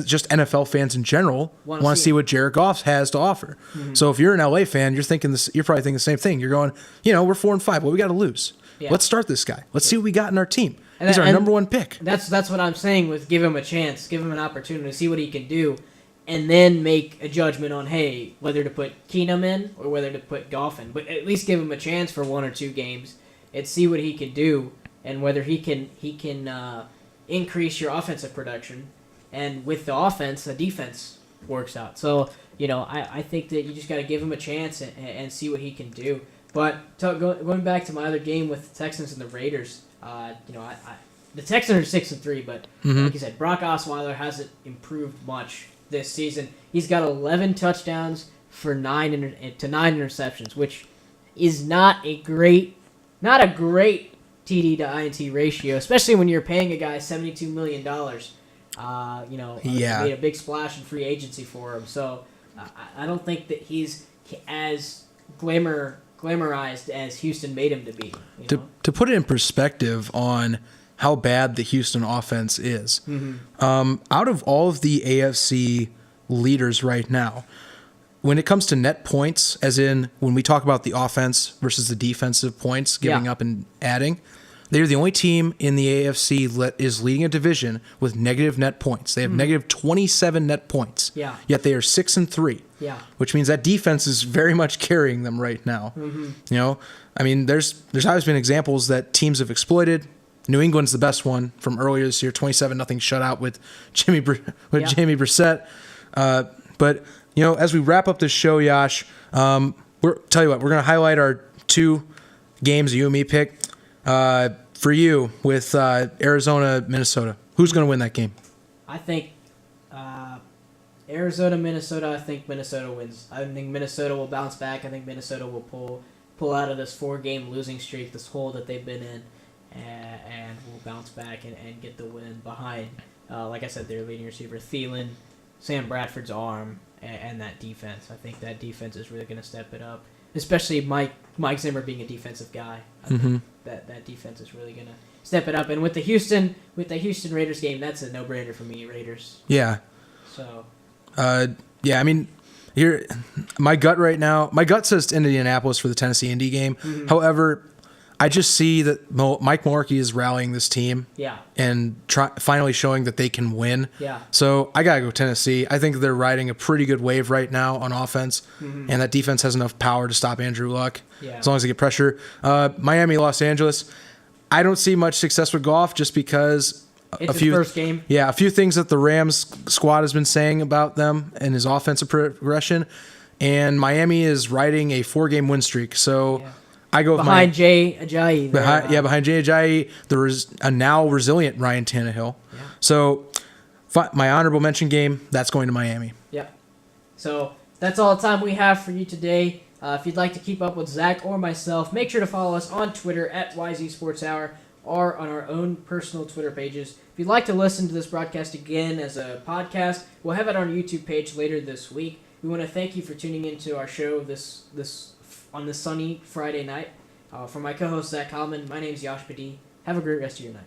just NFL fans in general, want to see what Jared Goff has to offer. So if you're an LA fan, you're probably thinking the same thing. You're going, we're 4-5. What we got to lose? Yeah. Let's start this guy. Let's see what we got in our team. He's our number one pick. That's what I'm saying with give him a chance, give him an opportunity to see what he can do, and then make a judgment on, hey, whether to put Keenum in or whether to put Goff in. But at least give him a chance for 1 or 2 games and see what he can do and whether he can increase your offensive production. And with the offense, the defense works out. So, I think that you just got to give him a chance and see what he can do. But going back to my other game with the Texans and the Raiders, the Texans are 6-3, but like you said, Brock Osweiler hasn't improved much this season. He's got 11 touchdowns for 9 interceptions, which is not a great TD to INT ratio, especially when you're paying a guy $72 million. Made a big splash in free agency for him. So I don't think that he's as glamorized as Houston made him to be. To put it in perspective on how bad the Houston offense is, out of all of the AFC leaders right now, when it comes to net points, as in when we talk about the offense versus the defensive points, giving up and adding, they're the only team in the AFC that is leading a division with negative net points. They have negative 27 net points. Yeah. Yet they are 6-3. Yeah. Which means that defense is very much carrying them right now. There's always been examples that teams have exploited. New England's the best one from earlier this year, 27-0 shutout with Jamie Brissett. But as we wrap up this show, Yash, we're going to highlight our 2 games you and me pick. For you with Arizona, Minnesota, who's going to win that game? I think Arizona, Minnesota. I think Minnesota wins. I think Minnesota will bounce back. I think Minnesota will pull out of this 4-game losing streak, this hole that they've been in, and will bounce back and get the win behind, like I said, their leading receiver Thielen, Sam Bradford's arm, and that defense. I think that defense is really going to step it up, especially Mike Zimmer being a defensive guy. I think that defense is really going to step it up. And with the Houston Raiders game, that's a no-brainer for me, Raiders. Yeah. So. Here, my gut says Indianapolis for the Tennessee Indy game. However, I just see that Mike Mularkey is rallying this team, and finally showing that they can win. Yeah. So I gotta go Tennessee. I think they're riding a pretty good wave right now on offense, and that defense has enough power to stop Andrew Luck as long as they get pressure. Miami, Los Angeles. I don't see much success with Goff just because it's his first game. Yeah, a few things that the Rams squad has been saying about them and his offensive progression, and Miami is riding a 4-game win streak. So. Yeah. I go behind Jay Ajayi. Behind Jay Ajayi, there is a now resilient Ryan Tannehill. Yeah. So, my honorable mention game, that's going to Miami. Yeah. So, that's all the time we have for you today. If you'd like to keep up with Zach or myself, make sure to follow us on Twitter at YZ Sports Hour or on our own personal Twitter pages. If you'd like to listen to this broadcast again as a podcast, we'll have it on our YouTube page later this week. We want to thank you for tuning into our show on this sunny Friday night. For my co-host, Zach Keilman, my name's Yash Padhye. Have a great rest of your night.